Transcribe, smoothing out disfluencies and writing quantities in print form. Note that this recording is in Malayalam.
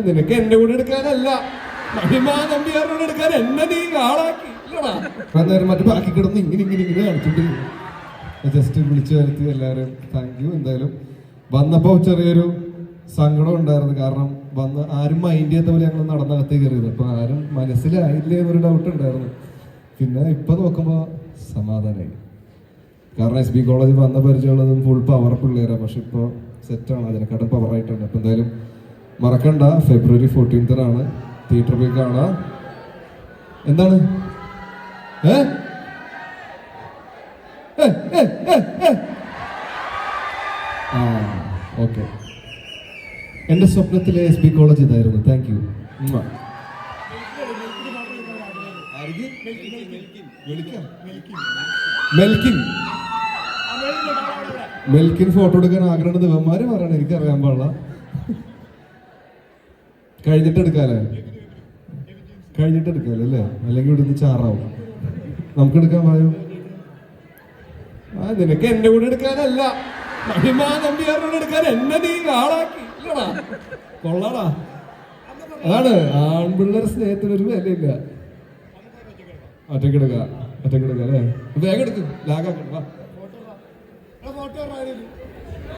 നിനക്ക് എന്റെ കൂടെ എടുക്കാനല്ല, മഹിമാ നമ്പ്യാരോട് എടുക്കാൻ എന്നെ നീ ആളാക്കി നേരം മറ്റു ബാക്കി കിടന്ന് ഇങ്ങനെ കാണിച്ചിട്ട് ജസ്റ്റ് വിളിച്ചു വരുത്തി. എല്ലാവരും താങ്ക് യു. എന്തായാലും വന്നപ്പോ ചെറിയൊരു സങ്കടം ഉണ്ടായിരുന്നു, കാരണം വന്ന് ആരും മൈൻഡ് ചെയ്യാത്ത പോലെ ഞങ്ങൾ നടന്നകത്ത് കയറിയത്. അപ്പൊ ആരും മനസ്സിലായില്ലേ എന്നൊരു ഡൗട്ട് ഉണ്ടായിരുന്നു. പിന്നെ ഇപ്പൊ നോക്കുമ്പോ സമാധാനമായി, കാരണം SB കോളേജ് വന്ന പരിചയമുള്ളതും ഫുൾ പവർ പിള്ളേരാണ്. പക്ഷെ ഇപ്പോൾ സെറ്റാണ്, അതിനെക്കാട്ടും പവറായിട്ടുണ്ട്. അപ്പം എന്തായാലും മറക്കണ്ട, February 14 തിയേറ്ററിൽ പോയി കാണാം. എന്താണ് ഓക്കെ. എൻ്റെ സ്വപ്നത്തിലെ SB കോളേജ് ഇതായിരുന്നു. Thank you. മെൽക്കിൻ ഫോട്ടോ എടുക്കാൻ ആഗ്രഹമുണ്ട് ദിവന്മാര് പറയണ, എനിക്കറിയാൻ പാടില്ല. കഴിഞ്ഞിട്ട് എടുക്കാല്ലേ അല്ലേ, അല്ലെങ്കിൽ ഇവിടുന്ന് ചാറാവും. നമുക്ക് എടുക്കാൻ പോയോ? നിനക്ക് എന്റെ കൂടെ എടുക്കാനല്ല, മഹിമാ നമ്പ്യാരോട് എടുക്കാൻ എന്നെ നീ ആളാക്കി കൊള്ളാടാ. അതാണ് ആൺപിള്ളേരുടെ സ്നേഹത്തിനൊരു വിലയില്ല. ഒറ്റക്കെടുക്ക അല്ലേ, വേഗം എടുക്കും, ലാഗാക്കണം.